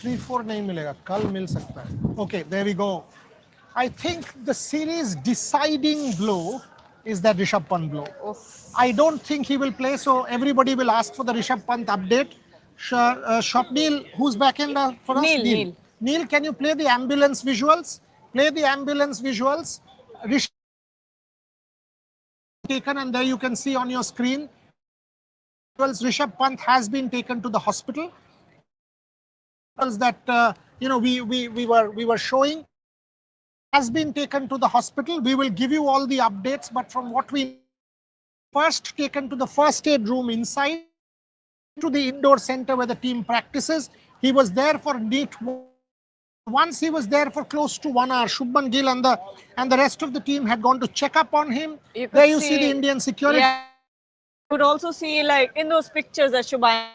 3-4 नहीं मिलेगा, कल मिल सकता है. Okay, there we go. I think the series deciding blow is that Rishabh Pant blow. I don't think he will play, so everybody will ask for the Rishabh Pant update. Shopneel, who's back in for us? Neil. Neil, can you play the ambulance visuals? Play the ambulance visuals. Rishabh taken, and there you can see on your screen. Rishabh Pant has been taken to the hospital. That we were showing has been taken to the hospital. We will give you all the updates, but from what we first taken to the first aid room inside to the indoor center where the team practices. He was there for neat. Once he was there for close to 1 hour. Shubman Gill and the rest of the team had gone to check up on him. There you see the Indian security. Yeah, you could also see, like in those pictures that Shubman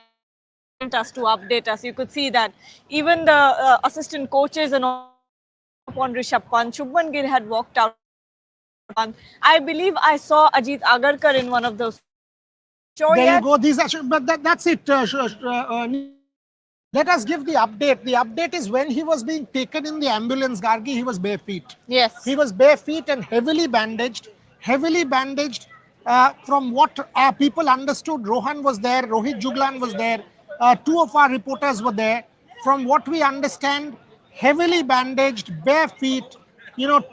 sent us to update us, you could see that even the assistant coaches and all upon Rishabh Pant, Shubman Gill had walked out. I believe I saw Ajit Agarkar in one of those. There you go. These are, but that's it. Let us give the update. The update is when he was being taken in the ambulance, Gargi, he was bare feet. Yes. He was bare feet and heavily bandaged. Heavily bandaged. From what people understood, Rohan was there, Rohit Juglan was there. 2 of our reporters were there. From what we understand, heavily bandaged, bare feet,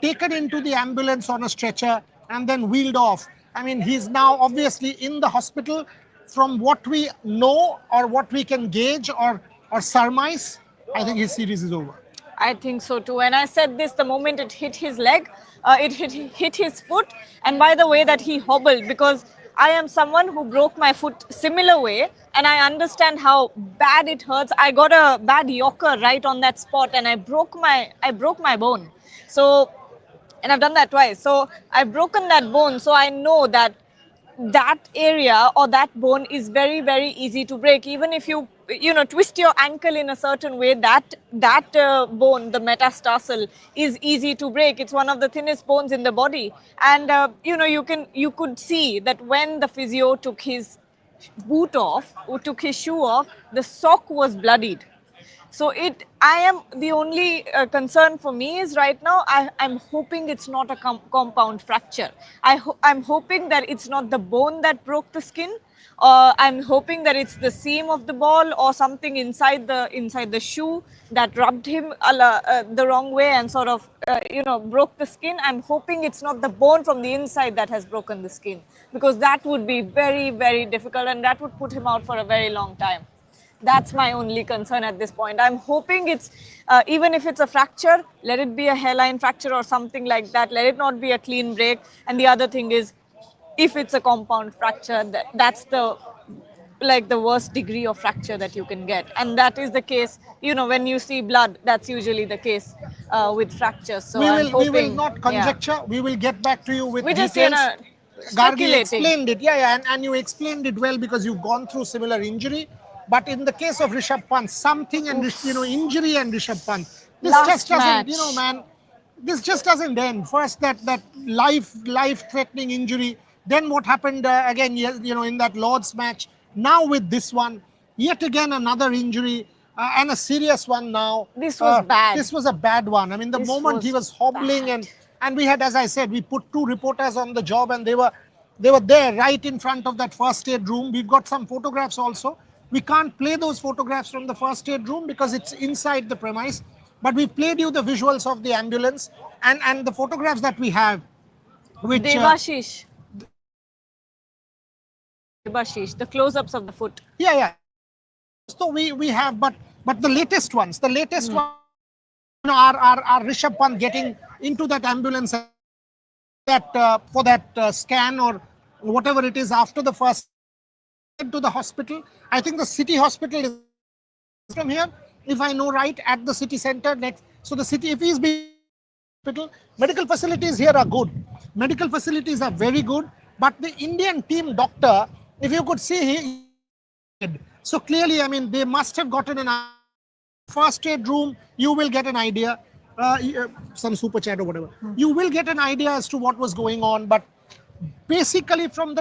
taken into the ambulance on a stretcher and then wheeled off. I mean, he's now obviously in the hospital. From what we know or what we can gauge or surmise, I think his series is over. I think so too. And I said this the moment it hit his leg, it hit his foot. And by the way that he hobbled, because I am someone who broke my foot similar way, and I understand how bad it hurts. I got a bad yoker right on that spot, and I broke my bone. So, and I've done that twice. So I've broken that bone. So I know that area or that bone is very, very easy to break. Even if you twist your ankle in a certain way, that bone, the metatarsal, is easy to break. It's one of the thinnest bones in the body. And you could see that when the physio took his boot off or took his shoe off, the sock was bloodied. So I am the only concern for me is right now, I'm hoping it's not a compound fracture. I'm hoping that it's not the bone that broke the skin. I'm hoping that it's the seam of the ball or something inside the shoe that rubbed him the wrong way and sort of broke the skin. I'm hoping it's not the bone from the inside that has broken the skin, because that would be very, very difficult and that would put him out for a very long time. That's my only concern at this point. I'm hoping it's, even if it's a fracture, let it be a hairline fracture or something like that. Let it not be a clean break. And the other thing is, if it's a compound fracture, that's the worst degree of fracture that you can get. And that is the case, when you see blood, that's usually the case with fractures. So we will not conjecture. Yeah. We will get back to you with details. Gargi explained it. And you explained it well because you've gone through similar injury. But in the case of Rishabh Pant, something and injury and Rishabh Pant, this just doesn't, this just doesn't end. First that life-threatening injury, then what happened again, in that Lord's match. Now with this one, yet again another injury and a serious one now. This was bad. This was a bad one. I mean, the moment he was hobbling and we had, as I said, we put 2 reporters on the job and they were there right in front of that first aid room. We've got some photographs also. We can't play those photographs from the first aid room because it's inside the premise. But we played you the visuals of the ambulance and the photographs that we have. Which, Devashish, the close-ups of the foot. Yeah. So we have, but the latest ones, one, are Rishabh Pant getting into that ambulance for that scan or whatever it is after the first to the hospital. I think the city hospital is from here, if I know right, at the city center next. So the city, if he's being hospital, medical facilities here are good. Medical facilities are very good. But the Indian team doctor, if you could see, so clearly, I mean, they must have gotten an first aid room. You will get an idea, some super chat or whatever. You will get an idea as to what was going on. But basically, from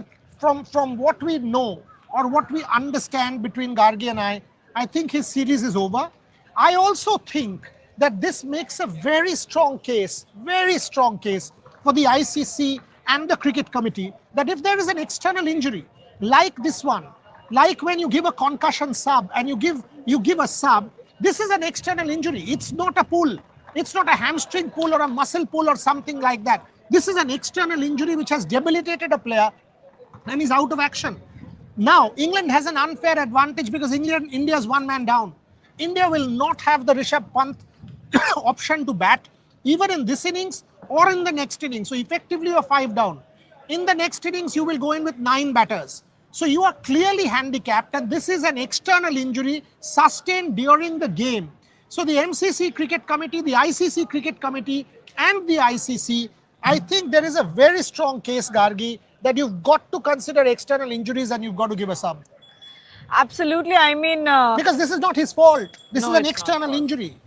what we know or what we understand between Gargi and I think his series is over. I also think that this makes a very strong case for the ICC and the cricket committee that if there is an external injury like this one, like when you give a concussion sub and you give a sub, this is an external injury. It's not a pull. It's not a hamstring pull or a muscle pull or something like that. This is an external injury which has debilitated a player and is out of action. Now, England has an unfair advantage because India is one man down. India will not have the Rishabh Pant option to bat, even in this innings or in the next innings. So effectively, you're 5 down. In the next innings, you will go in with 9 batters. So you are clearly handicapped, and this is an external injury sustained during the game. So the MCC Cricket Committee, the ICC Cricket Committee, and the ICC, I think there is a very strong case, Gargi, that you've got to consider external injuries and you've got to give a sub. Absolutely. I mean, because this is not his fault. This No, is an it's not external fault. injury.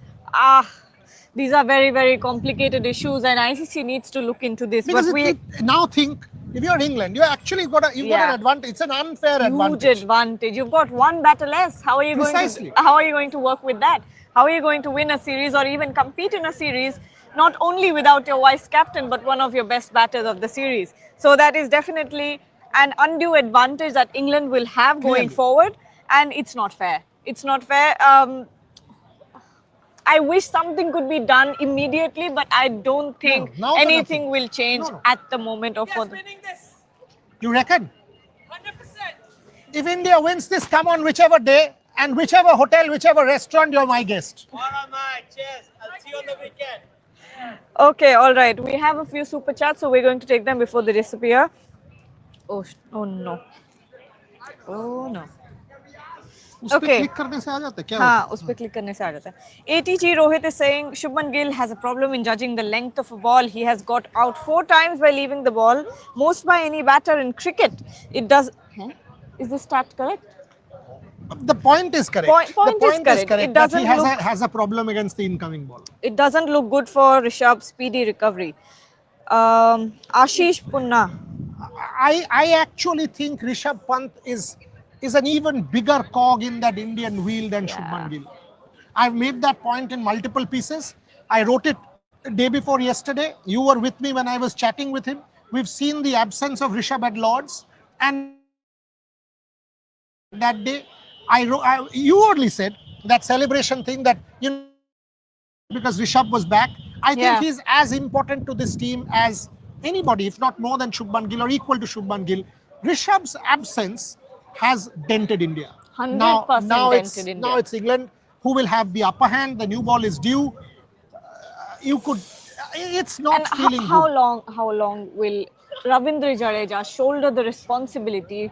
These are very, very complicated issues, and ICC needs to look into this. Because But now think, if you're England, you actually got got an advantage. It's an unfair huge advantage. advantage. You've got 1 batter less. How are you Precisely. going to work with that? How are you going to win a series or even compete in a series, not only without your vice captain, but one of your best batters of the series? So that is definitely an undue advantage that England will have going Clearly. forward, and it's not fair. It's not fair. I wish something could be done immediately, but I don't think now the anything nothing. will change No. at the moment or for the. You reckon? 100%. If India wins this, come on whichever day and whichever hotel, whichever restaurant, you're my guest. All right, mate. Cheers. I'll see you on the weekend. Okay, all right. We have a few super chats, so we're going to take them before they disappear. Oh no. Oh no. उस पे Okay. click करने से आ जाता है क्या? हाँ, उस पे click करने से आ जाता है. ATG Rohit is saying Shubman Gill has a problem in judging the length of a ball. He has got out 4 times by leaving the ball, most by any batter in cricket. It does. Is this stat correct? The point is correct. Point the is correct. It that he doesn't has a problem against the incoming ball. It doesn't look good for Rishabh's speedy recovery. Ashish Punna. I actually think Rishabh Pant is an even bigger cog in that Indian wheel than Shubman Gill. I've made that point in multiple pieces. I wrote it the day before yesterday. You were with me when I was chatting with him. We've seen the absence of Rishabh at Lords, and that day you only said that celebration thing that because Rishabh was back. I think Yeah. he's as important to this team as anybody, if not more than Shubman Gill or equal to Shubman Gill. Rishabh's absence has dented India. 100% Now dented it's England who will have the upper hand. The new ball is due. It's not And feeling how good. long will Ravindra Jadeja shoulder the responsibility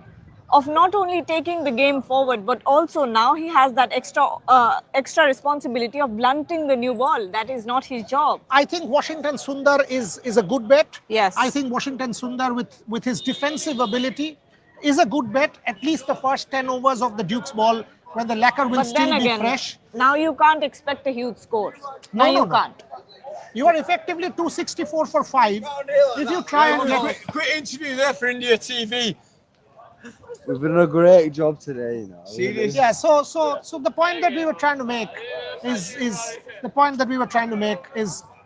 of not only taking the game forward, but also now he has that extra responsibility of blunting the new ball. That is not his job. I think Washington Sundar is a good bet. Yes. I think Washington Sundar with his defensive ability is a good bet. At least the first 10 overs of the Duke's ball when the lacquer will But still then be again, fresh. now you can't expect a huge score. Now No, you no. can't. You are effectively 264 for 5. If you try and get Quick interview there for India TV. We've done a great job today, you know. Serious? yeah, so the point that we were trying to make is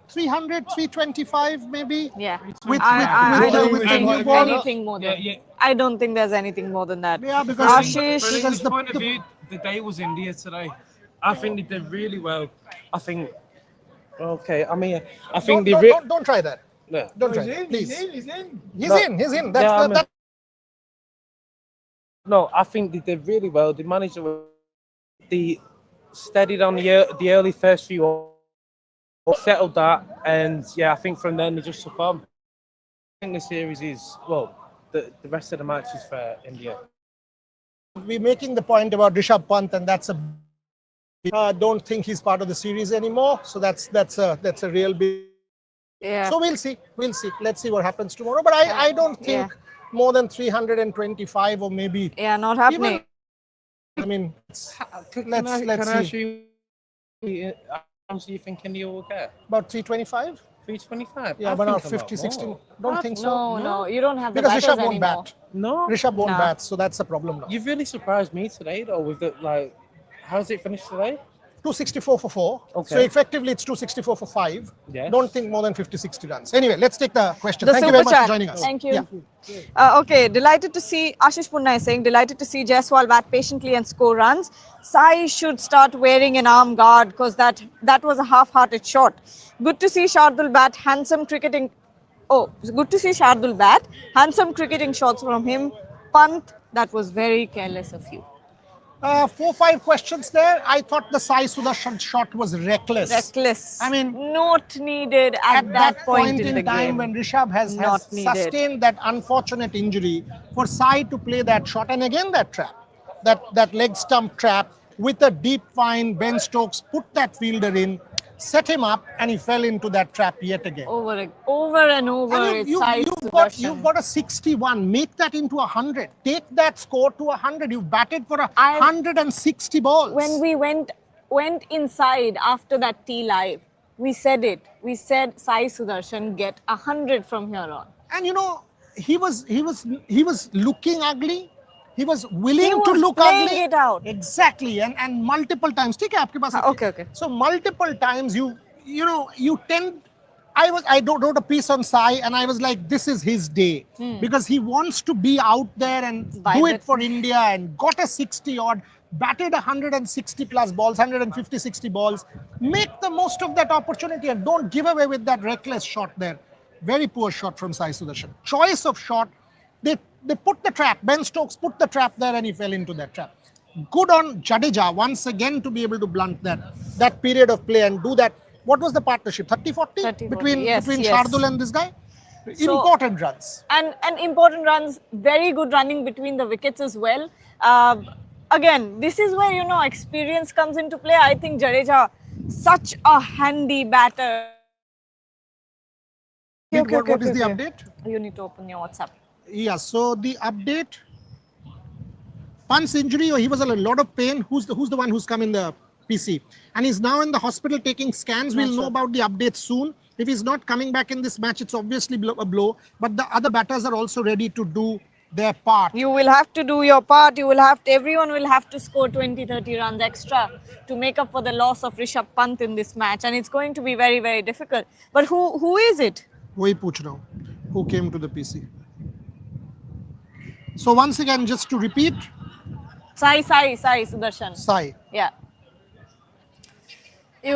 300, 325 maybe. Yeah. With I the don't new think ball. anything more than. Yeah. I don't think there's anything more than that. Yeah, because Ashish, From because English point of view, the day was India today. I think they did really well. I think. Okay, I mean, I think don't try that. No. Don't try that, please. He's in. He's No. in. That's Yeah, I mean- that. No, I think they did really well. They managed to steadied on the early first few overs, settled that, and yeah, I think from then they just took on. I think the series is the rest of the match is for India. We're making the point about Rishab Pant, and that's don't think he's part of the series anymore. So that's a real big. yeah. So we'll see. Let's see what happens tomorrow. But I don't think more than 325 or maybe. Yeah, not happening. I mean, Can I let's ask see. you, how much do you think India will get? About 325. 325? Yeah, I but not think 50, about 60. more. Don't think so. No, you don't have the Because batters Rishabh won't anymore. bat. No, Rishabh won't Nah. bat, so that's the problem now. you've really surprised me today, though. With the how's it finished today? 264 for 4. Okay. So effectively it's 264 for 5. Yes. Don't think more than 50, 60 runs. Anyway, let's take the question. The Thank you very super much chat. for joining us. Thank you. Yeah. Okay, delighted to see, Ashish Punna is saying, delighted to see Jaiswal bat patiently and score runs. Sai should start wearing an arm guard because that was a half-hearted shot. Good to see Shardul bat, handsome cricketing. Oh, good to see Shardul bat, handsome cricketing shots from him. Pant, that was very careless of you. 4-5 questions there. I thought the Sai Sudarshan shot was reckless. Reckless. I mean, not needed at that point in in the time game. when Rishabh has Not needed. sustained that unfortunate injury, for Sai to play that shot, and again that trap, that leg stump trap with a deep fine, Ben Stokes put that fielder in, set him up, and he fell into that trap yet again. Over and over, And it's you've Sudarshan. got a 61. Make that into 100. Take that score to 100. You've batted for 160 balls. When we went inside after that tea live, we said it. We said Sai Sudarshan get 100 from here on. And you know, he was looking ugly. He was willing He to was look playing ugly. it out. Exactly. And multiple times. ठीक है आपके पास है? Okay. So multiple times you tend. I wrote a piece on Sai and I was like, this is his day because he wants to be out there and do it for India and got a 60 odd, batted 160 plus balls, 150, 60 balls. Make the most of that opportunity and don't give away with that reckless shot there. Very poor shot from Sai Sudarshan. Choice of shot. They put the trap. Ben Stokes put the trap there and he fell into that trap. Good on Jadeja once again to be able to blunt that period of play and do that. What was the partnership? 30-40 between Shardul and this guy? So, important runs. And important runs, very good running between the wickets as well. Again, this is where, experience comes into play. I think Jadeja, such a handy batter. What is the update? You need to open your WhatsApp. Yeah, so the update, Pant's injury, he was in a lot of pain. Who's the one who's come in the PC? And he's now in the hospital taking scans. We'll know about the updates soon. If he's not coming back in this match, it's obviously a blow. But the other batters are also ready to do their part. You will have to do your part. Everyone will have to score 20, 30 runs extra to make up for the loss of Rishabh Pant in this match. And it's going to be very, very difficult. But who is it? वही पूछ रहा हूँ. Who came to the PC? So once again, just to repeat. Sai Sudarshan. Sai. Yeah.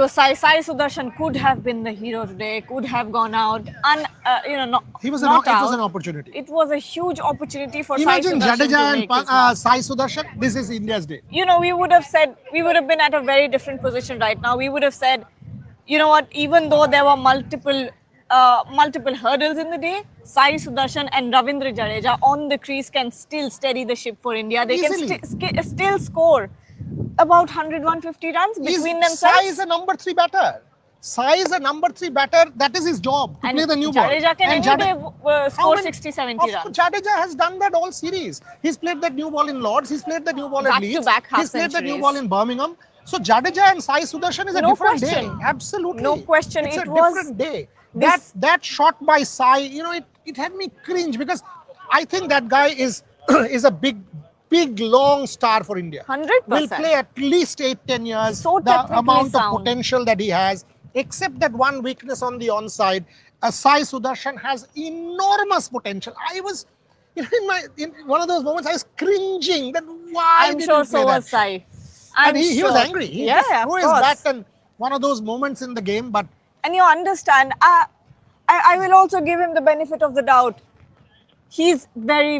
Sai Sudarshan could have been the hero today, could have gone out. It was an opportunity. It was a huge opportunity for Imagine Sai Sudarshan Jadeja to make and his mark. Sai Sudarshan, this is India's day. We would have been at a very different position right now. We would have said, you know what, even though there were multiple hurdles in the day, Sai Sudarshan and Ravindra Jadeja on the crease can still steady the ship for India. They Easily. can still score about 100, 150 runs between themselves. Sai is a number 3 batter. Sai is a number 3 batter. That is his job, to And play the new ball. Jadeja can And any day score 60, 70 runs. Jadeja has done that all series. He's played that new ball in Lords. He's played the new ball at Leeds. Back-to-back half He's played the new centuries. ball in Birmingham. So Jadeja and Sai Sudarshan is a different day. Absolutely. No question. It's It a was different day. this- That shot by Sai, it had me cringe because I think that guy is a big, long star for India. 100%. Will play at least 8-10 years. So the technically amount sound. of potential that he has, except that one weakness on the onside, Sai Sudarshan has enormous potential. I was, in one of those moments, I was cringing. That why I'm did sure he play so that? was Sai. And he was angry. He just of threw his course. bat and one of those moments in the game. But And you understand, I will also give him the benefit of the doubt. He's very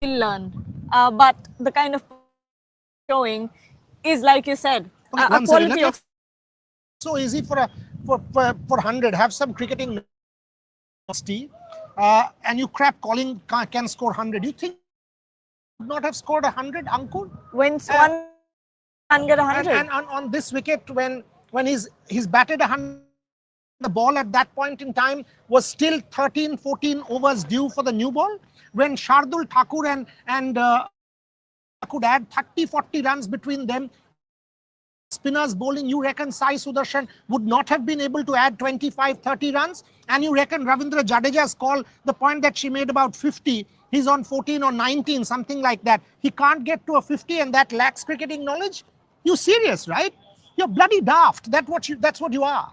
will learn, but the kind of showing is, like you said, okay, a one second. quality Let's of. so easy for 100. Have some cricketing, and you crap calling can score 100. You think would not have scored 100, Ankur? When one can get 100. And on this wicket, when he's batted 100, the ball at that point in time was still 13, 14 overs due for the new ball. When Shardul Thakur and could add 30, 40 runs between them, spinners bowling, you reckon Sai Sudarshan would not have been able to add 25, 30 runs? And you reckon Ravindra Jadeja's call, the point that she made about 50, he's on 14 or 19, something like that. He can't get to a 50 and that lacks cricketing knowledge? You serious, right? You're bloody daft. That's what you are.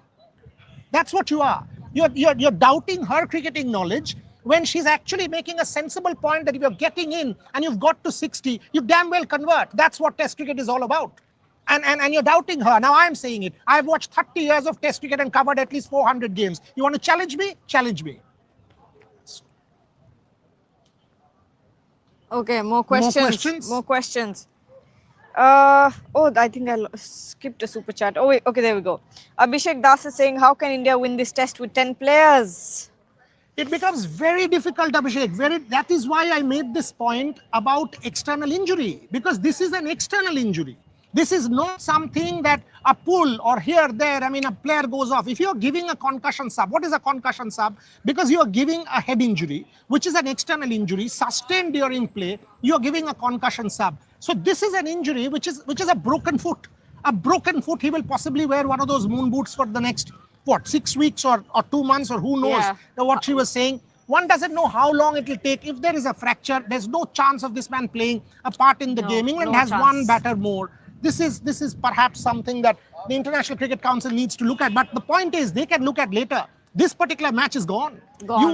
That's what you are. You're doubting her cricketing knowledge when she's actually making a sensible point that if you're getting in and you've got to 60, you damn well convert. That's what Test cricket is all about. And you're doubting her. Now I'm saying it. I've watched 30 years of Test cricket and covered at least 400 games. You want to challenge me? Challenge me. Okay, more questions. questions? More questions. I think I skipped a super chat. Oh, wait, okay, there we go. Abhishek Das is saying, how can India win this test with 10 players? It becomes very difficult, Abhishek. That is why I made this point about external injury, because this is an external injury. This is not something that a pull or here, there, I mean, a player goes off. If you're giving a concussion sub, what is a concussion sub? Because you are giving a head injury, which is an external injury, sustained during play, you're giving a concussion sub. So this is an injury which is a broken foot. A broken foot, he will possibly wear one of those moon boots for the next, 6 weeks or 2 months or who knows what she was saying. One doesn't know how long it will take. If there is a fracture, there's no chance of this man playing a part in the game. England has one batter more. This is perhaps something that the International Cricket Council needs to look at. But the point is, they can look at later. This particular match is gone.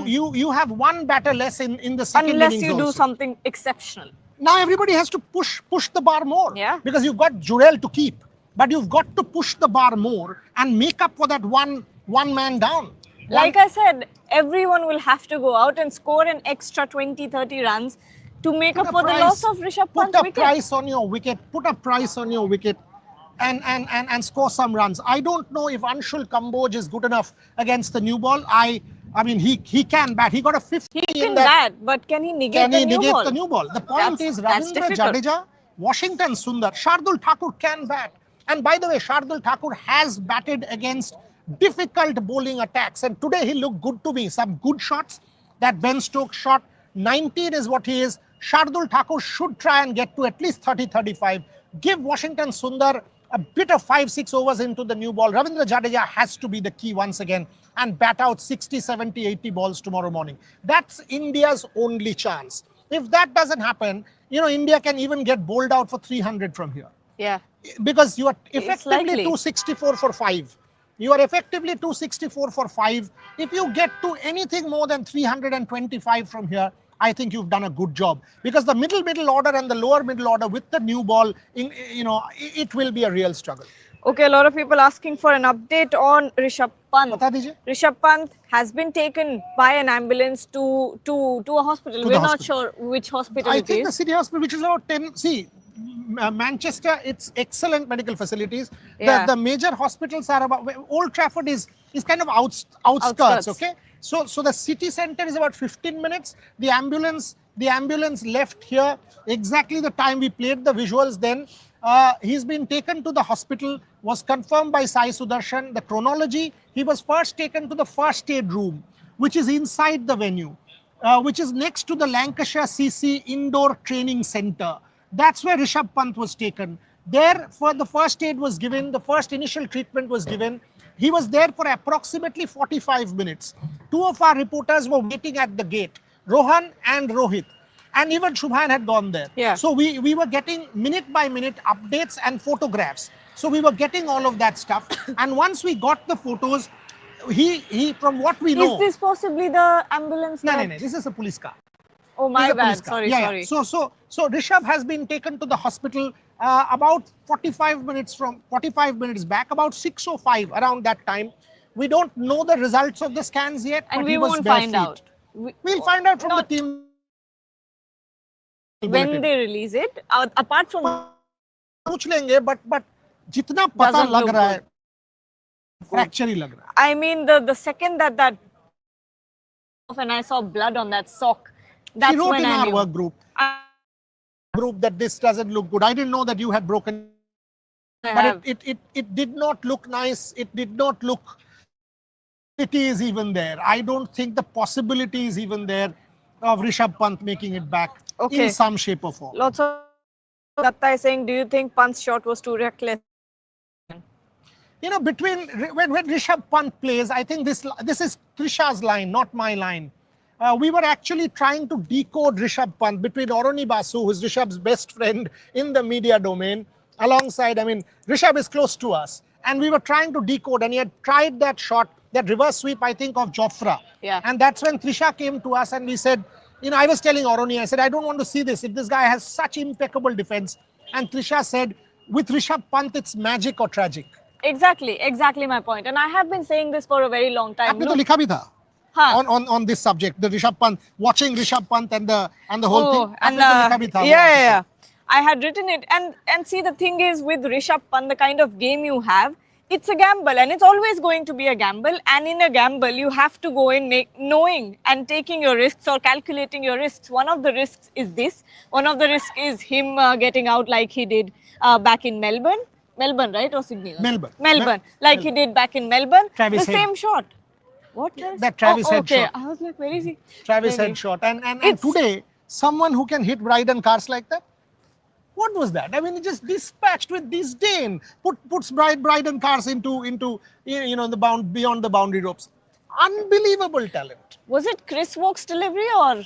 You have one batter less in the second innings. Unless you do something exceptional. Now everybody has to push the bar more. Yeah. Because you've got Jurel to keep. But you've got to push the bar more and make up for that one man down. Like I said, everyone will have to go out and score an extra 20, 30 runs to make up for the loss of Rishabh Pant's wicket. Put a price on your wicket. Put a price on your wicket and score some runs. I don't know if Anshul Kamboj is good enough against the new ball. I mean, he can bat. He got a 50 He can bat, but can he negate the new ball? The point is, Ravindra Jadeja, Washington Sundar, Shardul Thakur can bat. And by the way, Shardul Thakur has batted against difficult bowling attacks. And today he looked good to me. Some good shots. That Ben Stokes shot, 19 is what he is. Shardul Thakur should try and get to at least 30, 35. Give Washington Sundar a bit of 5-6 overs into the new ball. Ravindra Jadeja has to be the key once again and bat out 60, 70, 80 balls tomorrow morning. That's India's only chance. If that doesn't happen, India can even get bowled out for 300 from here. Yeah. Because you are effectively 264 for 5. You are effectively 264 for 5. If you get to anything more than 325 from here, I think you've done a good job. Because the middle order and the lower middle order with the new ball, it will be a real struggle. Okay, a lot of people asking for an update on Rishabh Pant. Bata dijiye. Rishabh Pant has been taken by an ambulance to a hospital. We're not sure which hospital I think the city hospital, which is about 10. See, Manchester, it's excellent medical facilities. Yeah. The major hospitals are about, Old Trafford is kind of outskirts, okay? So the city center is about 15 minutes. The ambulance left here exactly the time we played the visuals then. He's been taken to the hospital, was confirmed by Sai Sudarshan. The chronology, he was first taken to the first aid room, which is inside the venue, which is next to the Lancashire CC Indoor Training Centre. That's where Rishabh Pant was taken. There, for the first aid was given, the first initial treatment was given. He was there for approximately 45 minutes. Two of our reporters were waiting at the gate, Rohan and Rohit. And even Shubhan had gone there. Yeah. So we were getting minute by minute updates and photographs. So we were getting all of that stuff. And once we got the photos, he from what we know. Is this possibly the ambulance? No. This is a police car. Oh, my bad. Sorry. Sorry. So Rishabh has been taken to the hospital about 45 minutes back, about 6:05 around that time. We don't know the results of the scans yet. And but we he was won't bare find feet. out. We'll find out from the team. When they release it, apart from पूछ लेंगे, but जितना पता Doesn't लग look रहा है, good. fracture ही लग रहा है. I mean, the second that and I saw blood on that sock, that's She wrote when in I our knew. work group that this doesn't look good. I didn't know that you had broken, but it did not look nice. It did not look. It is even there. I don't think the possibility is even there of Rishabh Pant making it back Okay. in some shape or form. Lots of Datta is saying, do you think Pant's shot was too reckless? Between when Rishabh Pant plays, I think this is Trisha's line, not my line. We were actually trying to decode Rishabh Pant between Oroni Basu, who's Rishabh's best friend in the media domain, alongside. I mean, Rishabh is close to us, and we were trying to decode, and he had tried that shot, that reverse sweep, I think, of Jofra. Yeah. And that's when Trisha came to us, and we said, I was telling Oroni, I said, I don't want to see this. If this guy has such impeccable defense, and Trisha said, with Rishabh Pant, it's magic or tragic. Exactly my point. And I have been saying this for a very long time. आपने तो लिखा भी था हाँ. on this subject, the Rishabh Pant, watching Rishabh Pant and the whole thing. And आपने तो लिखा भी था वो yeah. article. I had written it, and see, the thing is with Rishabh Pant, the kind of game you have, it's a gamble, and it's always going to be a gamble. And in a gamble, you have to go in knowing and taking your risks or calculating your risks. One of the risks is this. One of the risks is him getting out like he did back in Melbourne. Melbourne, right, or Sydney? Melbourne. Like he did back in Melbourne. Travis the Head. Same shot. What? That Travis Head okay. shot. I was like, where is he? Travis Maybe. Head shot. And It's- today, someone who can hit Bryden cars like that, what was that? I mean, he just dispatched with disdain, puts Bryden cars into beyond the boundary ropes. Unbelievable talent. Was it Chris Wokes' delivery or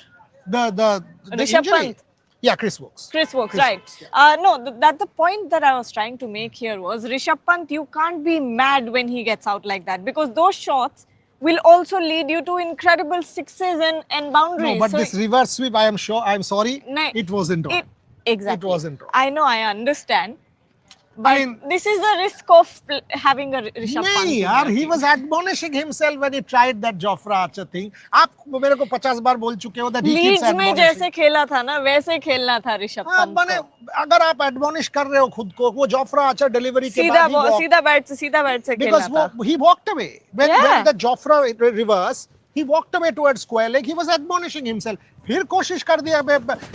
The Rishabh injury. Pant? Yeah, Chris Wokes. Chris Wokes, Chris right? Wokes, yeah. No, the point that I was trying to make here was Rishabh Pant. You can't be mad when he gets out like that, because those shots will also lead you to incredible sixes and boundaries. No, but So this reverse sweep, I'm sorry, No, it wasn't on. Exactly. It wasn't wrong. I know, I understand. But I mean, this is the risk of having a Rishabh Pant. नहीं in यार, your he team. was admonishing himself when he tried that Jofra Archer thing. आप मेरे को 50 बार बोल चुके हो that he keeps Leeds में admonishing. जैसे खेला था ना, वैसे खेलना था ऋषभ हाँ, पंत बने को। अगर आप एडमोनिश कर रहे हो खुद को, वो जोफ्रा आर्चर डिलीवरी के सीधा बाद सीधा बैट से खेलना because था। he walked away when Yeah. the Jofra reverse, he walked away towards square leg. He was admonishing himself. फिर कोशिश कर दिया,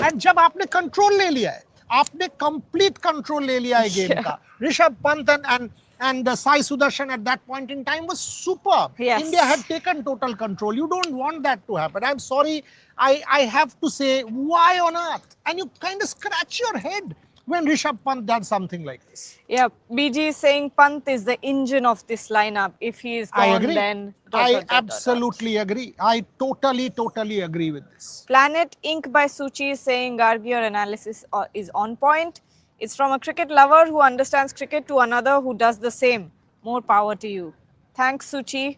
and जब आपने कंट्रोल ले लिया है, आपने complete control ले लिया है गेम का. Rishabh Pant and Sai Sudarshan at that point in time was superb. Yes. India had taken total control. You don't want that to happen. I'm sorry, I have to say, why on earth? And you kind of scratch your head when Rishabh Pant does something like this. Yeah, BG is saying Pant is the engine of this lineup. If he is gone, I agree. then I absolutely agree. I totally agree with this. Planet Inc. by Suchi is saying Gargi, analysis is on point. It's from a cricket lover who understands cricket to another who does the same. More power to you. Thanks, Suchi.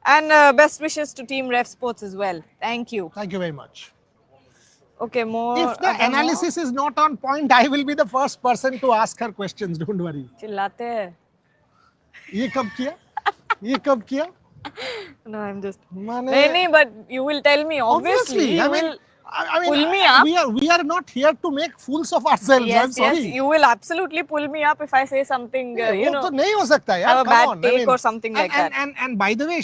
And best wishes to Team Ref Sports as well. Thank you. Thank you very much. Okay, more. If the other analysis is not on point, I will be the first person to ask her questions. Don't worry. more? चिल्लाते हैं. ये कब किया? ये कब किया? No, I'm just. माने- No, but you will tell me. Obviously, you I mean, will. I mean, pull me up. We are not here to make fools of ourselves. I'm Yes, sorry. you will absolutely pull me up if I say something. You वो know. तो नहीं हो सकता यार. have a Come bad on. take or something like that. And by the way,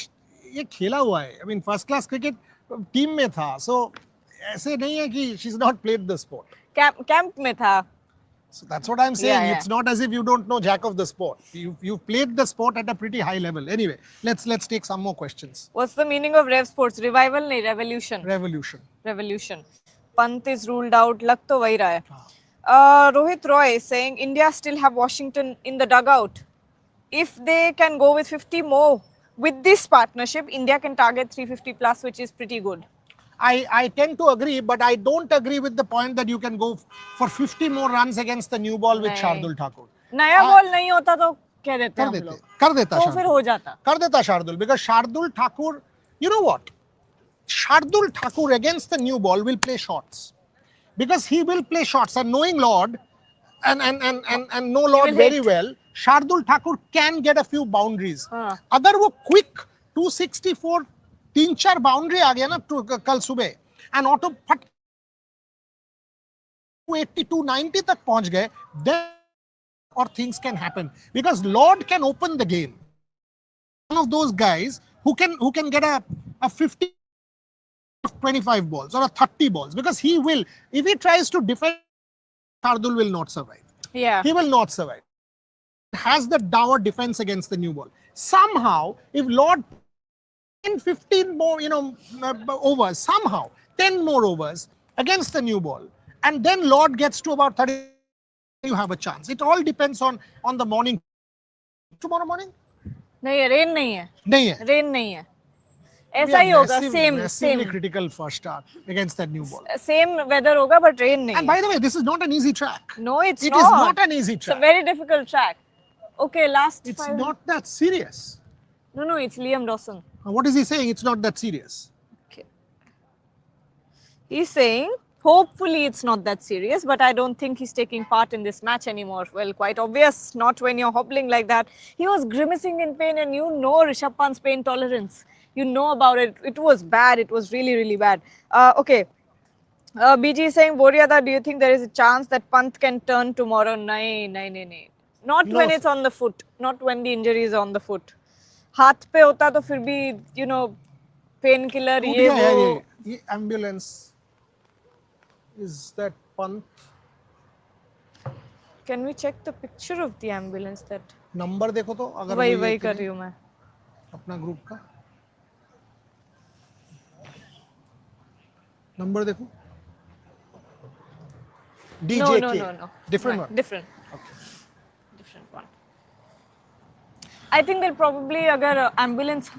ये खेला हुआ है. I mean, first class cricket team में था. So ऐसे नहीं है कि she's not played the sport. Camp में था. So that's what I'm saying. Yeah. It's not as if you don't know jack of the sport. You've played the sport at a pretty high level. Anyway, let's take some more questions. What's the meaning of Rev Sports? Revival नहीं, revolution. Revolution. Pant is ruled out. लग तो वही रहा है. Rohit Roy is saying India still have Washington in the dugout. If they can go with 50 more with this partnership, India can target 350 plus, which is pretty good. I tend to agree, but I don't agree with the point that you can go for 50 more runs against the new ball with नहीं. Shardul Thakur. नया ball नहीं होता तो कह देते कर हम देते लोग. कर देता तो फिर हो जाता. कर देता Shardul, because Shardul Thakur, you know what? Shardul Thakur against the new ball will play shots, because he will play shots, and knowing Lord and know Lord will very hit. well, Shardul Thakur can get a few boundaries. हाँ. अगर वो quick 264 3-4 boundary आ गया ना कल सुबह, and auto फट 280 290 तक पहुंच गए, then or things can happen, because Lord can open the game. One of those guys who can get a 50 25 balls or a 30 balls, because he will, if he tries to defend, Shardul will not survive. Yeah. He will not survive. Has the dour defense against the new ball. Somehow, if Lord 15 more, overs, somehow 10 more overs against the new ball, and then Lord gets to about 30, you have a chance. It all depends on the morning. Tomorrow morning? नहीं है, rain नहीं है. नहीं है. Rain नहीं है. ऐसा ही होगा, massively same critical first hour against that new ball. same weather होगा but rain नहीं And by the way, this is not an easy track. No, it's It not. is not an easy It's a track. very difficult track. Okay, last It's 5. not that serious. No, it's Liam Dawson. What is he saying? It's not that serious. Okay. He's saying, hopefully it's not that serious, but I don't think he's taking part in this match anymore. Well, quite obvious, not when you're hobbling like that. He was grimacing in pain, and you know Rishabh Pant's pain tolerance. You know about it. It was bad. It was really, really bad. Okay. BG is saying, Boriada, do you think there is a chance that Pant can turn tomorrow? No. Not No, when sir. it's on the foot. Not when the injury is on the foot. हाथ पे होता तो फिर भी, you know, painkiller, टूट ये गया यार वो. ये ambulance. Is that Pant? Can we check the picture of the ambulance that? Number देखो तो अगर वही वो वही ये कर रही हूँ मैं. अपना ग्रुप का नंबर देखो. DJK. No. Different No, one. Different. Different one. I think they'll probably अगर ambulance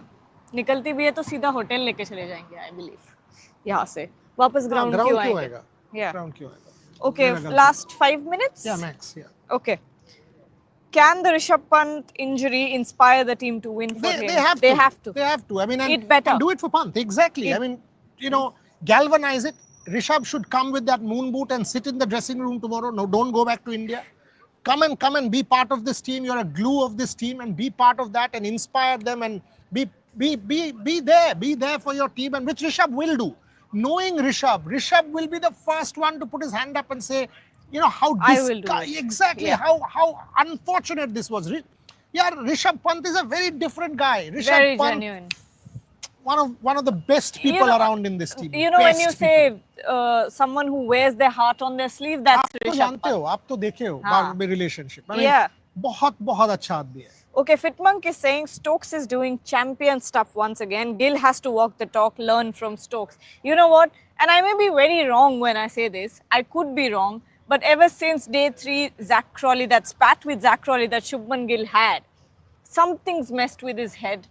निकलती भी है तो सीधा होटल लेके चले जाएंगे. I believe. यहाँ से वापस ground क्यों क्यों आएंगे? आएगा? Yeah. Ground क्यों आएगा? Okay, मेरा गलती. last 5 minutes? Yeah, max. Yeah. Okay. Can the Rishabh Pant injury inspire the team to win for They, him? they have They to. have to. They have to. I mean, It better. and do it for Pant. Exactly. I mean, you know, galvanize it. Rishabh should come with that moon boot and sit in the dressing room tomorrow. No, don't go back to India. Come and be part of this team. You're a glue of this team, and be part of that and inspire them and be there for your team, and which Rishabh will do. Knowing Rishabh will be the first one to put his hand up and say, you know, how I will do it. exactly Yeah. how unfortunate this was. Yeah, Rishabh Pant is a very different guy. Rishabh Very Pant, genuine. one of the best You people know- around in this team. You know, when Best you people. say someone who wears their heart on their sleeve, that's आप तो Rishabh जानते Pant. हो, आप तो देखे हो हाँ. Relationship. Yeah. बहुत अच्छा आदमी है. Okay, Fitmonk is saying Stokes is doing champion stuff once again. Gill has to walk the talk, learn from Stokes. You know what? And I may be very wrong when I say this. I could be wrong. But ever since day 3, Zach Crawley, that spat with Zach Crawley that Shubman Gill had, something's messed with his head.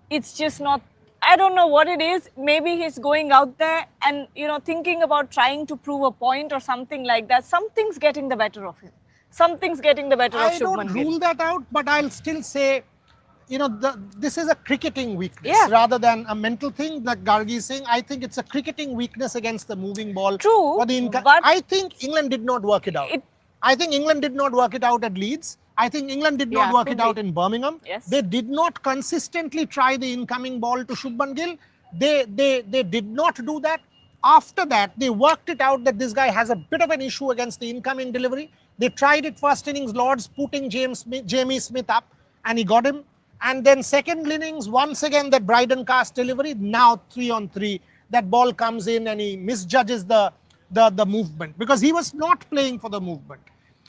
It's just not, I don't know what it is. Maybe he's going out there and, you know, thinking about trying to prove a point or something like that. Something's getting the better of him. Something's getting the better of I don't Shubman Gill. rule that out, but I'll still say, you know, this is a cricketing weakness Yeah. rather than a mental thing that Gargi is saying. I think it's a cricketing weakness against the moving ball. True, Or the but- I think England did not work it out. I think England did not work it out at Leeds. I think England did not Yeah, work could it out be. in Birmingham. Yes. They did not consistently try the incoming ball to Shubman Gill. They did not do that. After that, they worked it out that this guy has a bit of an issue against the incoming delivery. They tried it first innings, Lords, putting Jamie Smith up, and he got him. And then second innings, once again, that Bryden cast delivery. Now 3-on-3, that ball comes in and he misjudges the movement because he was not playing for the movement.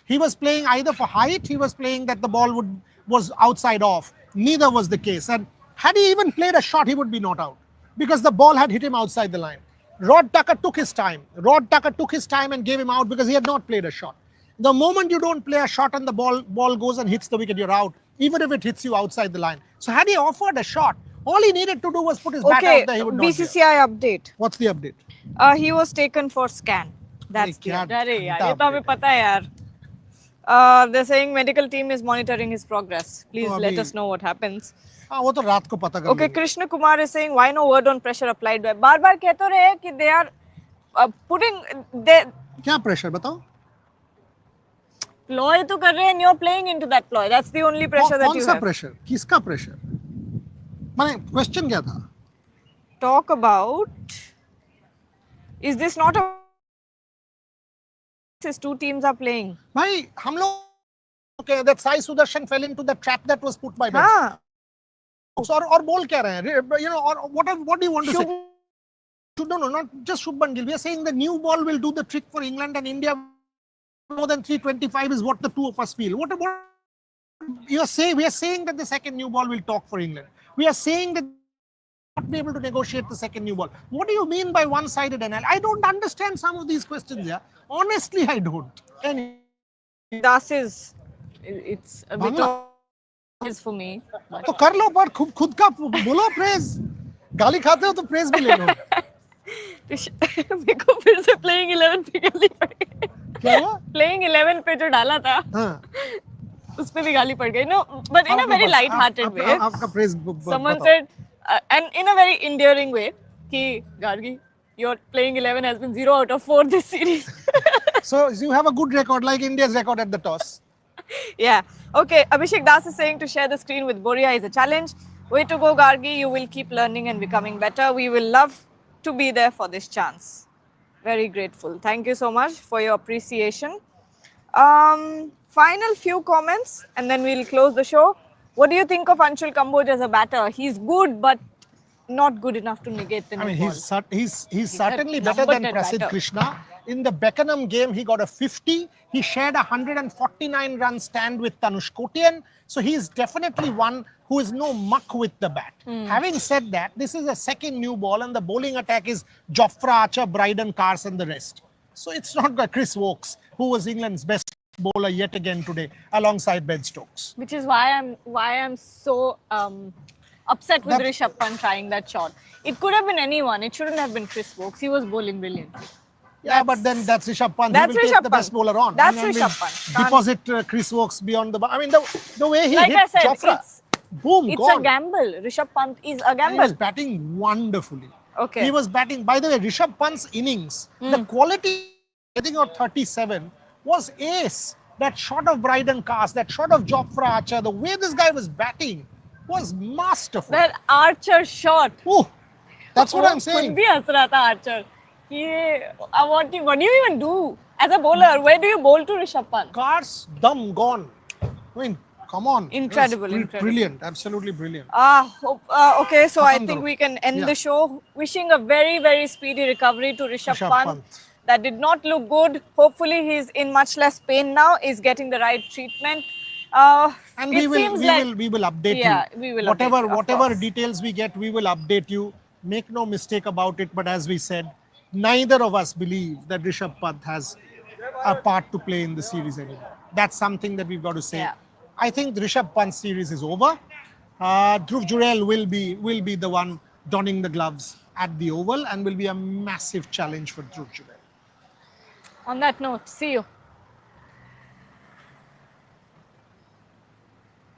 He was playing either for height, he was playing that the ball was outside off. Neither was the case. And had he even played a shot, he would be not out because the ball had hit him outside the line. Rod Tucker took his time. And gave him out because he had not played a shot. The moment you don't play a shot and the ball goes and hits the wicket, you're out, even if it hits you outside the line. So had he offered a shot, all he needed to do was put his bat Okay, out there. He would not be out. BCCI update. What's the update? He was taken for scan. That's the क्या अरे यार घंटा ये तो हमें update पता है यार. They're saying medical team is monitoring his progress. Please तो let अभी- us know what happens. हाँ वो तो रात को पता कर Okay, लेंगे. Krishna Kumar is saying why no word on pressure applied by. बार-बार कह तो रहे हैं कि they are putting they क्या प्रेशर बताओ? ploy तो कर रहे हैं and you're playing into that ploy. That's the only pressure that कौन you सा have. प्रेशर? किसका प्रेशर? माने क्वेश्चन क्या था? Talk about, is this not a these two teams are playing? भाई हम लोग okay, that Sai Sudarshan fell into the trap that was put by them. हाँ. और बोल क्या रहे हैं? You know, or what do you want to say? No, not just Shubman Gill. We are saying the new ball will do the trick for England and India. More than 325 is what the two of us feel. What you are saying? We are saying that the second new ball will talk for England. We are saying that not be able to negotiate the second new ball. What do you mean by one-sided analysis? I don't understand some of these questions. Yeah, honestly, I don't. And Das is, it's a bit Bangla? of is for me. तो कर लो पर खुद का बोलो praise. गाली खाते हो तो प्रेज भी ले लो. मेरे को फिर से प्लेइंग 11 पे गाली पड़ी. क्या हुआ? प्लेइंग 11 पे जो डाला था हाँ. उस पे भी गाली पड़ गई. No, but in a very light hearted way. आपका praise Someone said, and in a very endearing way, कि Gargi, your playing 11 has been 0 out of 4 this series. So you have a good record like India's record at the toss. Yeah. Okay. Abhishek Das is saying to share the screen with Boria is a challenge. Way to go, Gargi. You will keep learning and becoming better. We will love to be there for this chance. Very grateful. Thank you so much for your appreciation. Final few comments and then we'll close the show. What do you think of Anshul Kamboj as a batter? He's good, but not good enough to negate the I mean, new he's certainly better number than 10 Prasidh batter. Krishna. In the Beckenham game, he got a 50. He shared a 149 run stand with Tanush Kotian. So he is definitely one who is no muck with the bat. Having said that, this is a second new ball and the bowling attack is Jofra Archer, Bryden Cars and the rest. So it's not Chris Wokes, who was England's best bowler yet again today, alongside Ben Stokes. Which is why I'm so upset with That- Rishabh Pant trying that shot. It could have been anyone. It shouldn't have been Chris Wokes. He was bowling brilliantly. Yeah, but then that's Rishabh Pant. That's He will Rishabh take the best Pant. bowler on. That's I mean, Rishabh Pant. Can't- Deposit Chris Wokes beyond the... I mean, the way he Like hit I said, Jofra, boom, It's gone. a gamble. Rishabh Pant is a And he was gamble. batting wonderfully. Okay. He was batting... By the way, Rishabh Pant's innings, the quality, getting out 37, was ace. That shot of Bryden Cars, that shot of Jofra Archer, the way this guy was batting was masterful. That Archer shot. Oh, that's what I'm खुद saying. भी हंस रहा था Archer. What do you even do as a bowler? Where do you bowl to Rishabh Pant? Cars, dumb, gone. I mean, come on. Incredible, It was incredible. Brilliant, absolutely brilliant. Okay, so I Khatam think karo. we can end Yeah. the show. Wishing a very, very speedy recovery to Rishabh Rishabh Pant. Pant. That did not look good. Hopefully, he's in much less pain now. Is getting the right treatment. And it we seems like will update Yeah, you. we will Whatever update you, of whatever course. details we get, we will update you. Make no mistake about it. But as we said, neither of us believe that Rishabh Pant has a part to play in the series anymore. That's something that we've got to say. Yeah. I think the Rishabh Pant series is over. Dhruv Jurel will be the one donning the gloves at the Oval and will be a massive challenge for Dhruv Jurel. On that note, see you.